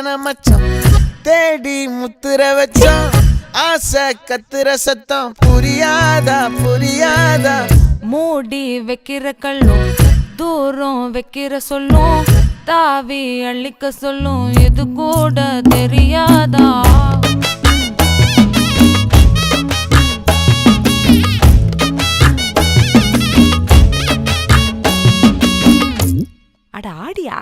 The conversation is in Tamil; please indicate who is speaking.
Speaker 1: வயசான மச்சம் தேடி முத்துற வச்சோம் ஆசை கத்துற சத்தம் புரியாதா புரியாதா
Speaker 2: மூடி வைக்கிற கல்லும் தூரம் வைக்கிற சொல்லும் தாவி அள்ளிக்க சொல்லும் இது கூட தெரியாதா அட ஆடியா